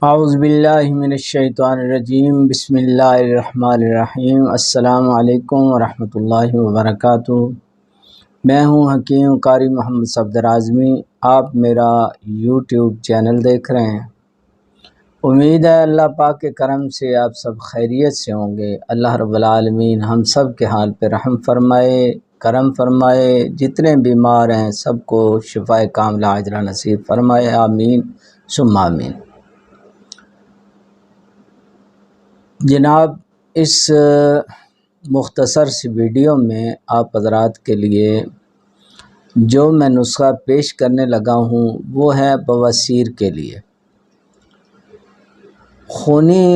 اعوذ باللہ من الشیطان الرجیم، بسم اللہ الرحمن الرحیم۔ السلام علیکم ورحمۃ اللہ وبرکاتہ۔ میں ہوں حکیم قاری محمد صفدر اعظمی۔ آپ میرا یوٹیوب چینل دیکھ رہے ہیں۔ امید ہے اللہ پاک کے کرم سے آپ سب خیریت سے ہوں گے۔ اللہ رب العالمین ہم سب کے حال پہ رحم فرمائے، کرم فرمائے۔ جتنے بیمار ہیں سب کو شفاء کاملہ عاجلہ نصیب فرمائے، آمین ثم آمین۔ جناب، اس مختصر سی ویڈیو میں آپ حضرات کے لیے جو میں نسخہ پیش کرنے لگا ہوں وہ ہے بواسیر کے لیے۔ خونی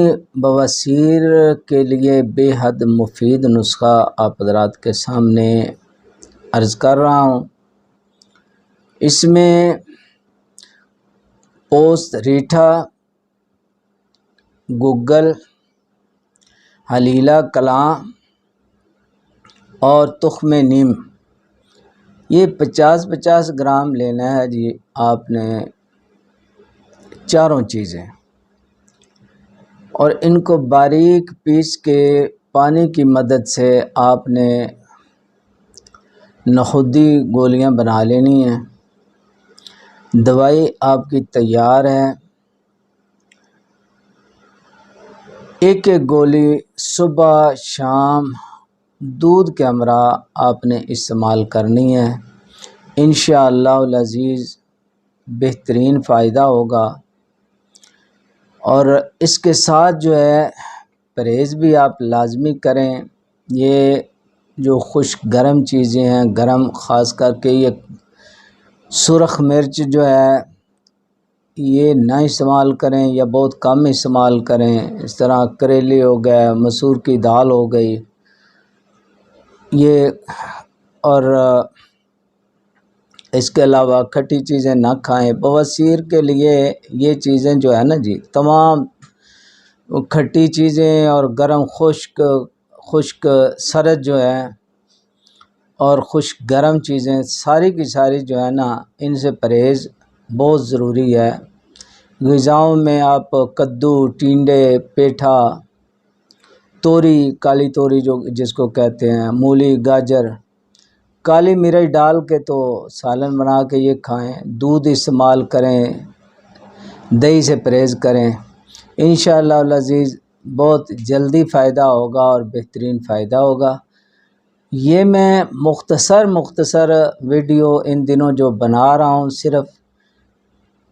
بواسیر کے لیے بے حد مفید نسخہ آپ حضرات کے سامنے عرض کر رہا ہوں۔ اس میں پوست ریٹھا، گگل، حلیلہ کلاں اور تخم نیم، یہ 50-50 گرام لینا ہے جی آپ نے، چاروں چیزیں، اور ان کو باریک پیس کے پانی کی مدد سے آپ نے نخودی گولیاں بنا لینی ہیں۔ دوائی آپ کی تیار ہے۔ ایک گولی صبح شام دودھ کے ہمراہ آپ نے استعمال کرنی ہے۔ انشاءاللہ العزیز بہترین فائدہ ہوگا، اور اس کے ساتھ جو ہے پرہیز بھی آپ لازمی کریں۔ یہ جو خشک گرم چیزیں ہیں، گرم خاص کر کے یہ سرخ مرچ جو ہے یہ نہ استعمال کریں یا بہت کم استعمال کریں۔ اس طرح کریلے ہو گئے، مسور کی دال ہو گئی، یہ، اور اس کے علاوہ کھٹی چیزیں نہ کھائیں۔ بواسیر کے لیے یہ چیزیں جو ہے نا جی، تمام کھٹی چیزیں اور گرم خشک سرد جو ہے اور خشک گرم چیزیں ساری کی ساری جو ہے نا، ان سے پرہیز بہت ضروری ہے۔ غذاؤں میں آپ کدو، ٹینڈے، پیٹھا، توری، کالی توری جس کو کہتے ہیں، مولی، گاجر، کالی مرچ ڈال کے تو سالن بنا کے یہ کھائیں۔ دودھ استعمال کریں، دہی سے پرہیز کریں۔ انشاءاللہ العزیز بہت جلدی فائدہ ہوگا اور بہترین فائدہ ہوگا۔ یہ میں مختصر ویڈیو ان دنوں جو بنا رہا ہوں، صرف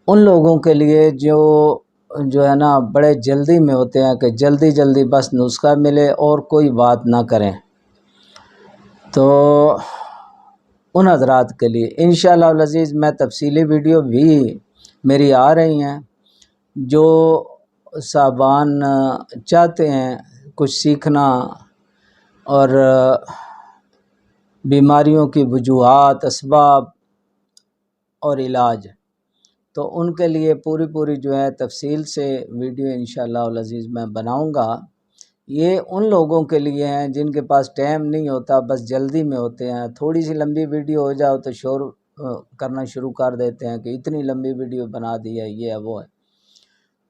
ان لوگوں کے لیے جو ہے نا بڑے جلدی میں ہوتے ہیں کہ جلدی بس نسخہ ملے اور کوئی بات نہ کریں، تو ان حضرات کے لیے انشاءاللہ العزیز میں تفصیلی ویڈیو بھی میری آ رہی ہیں۔ جو صاحبان چاہتے ہیں کچھ سیکھنا اور بیماریوں کی وجوہات، اسباب اور علاج، تو ان کے لیے پوری جو ہے تفصیل سے ویڈیو انشاءاللہ العزیز میں بناؤں گا۔ یہ ان لوگوں کے لیے ہیں جن کے پاس ٹائم نہیں ہوتا، بس جلدی میں ہوتے ہیں۔ تھوڑی سی لمبی ویڈیو ہو جاؤ تو شور کرنا شروع کر دیتے ہیں کہ اتنی لمبی ویڈیو بنا دی ہے، یہ ہے وہ ہے۔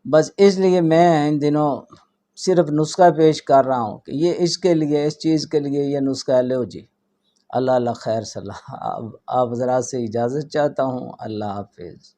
بس اس لیے میں ان دنوں صرف نسخہ پیش کر رہا ہوں کہ یہ اس کے لیے، اس چیز کے لیے یہ نسخہ لو جی۔ اللہ خیر صلاح۔ آپ حضرات سے اجازت چاہتا ہوں۔ اللہ حافظ۔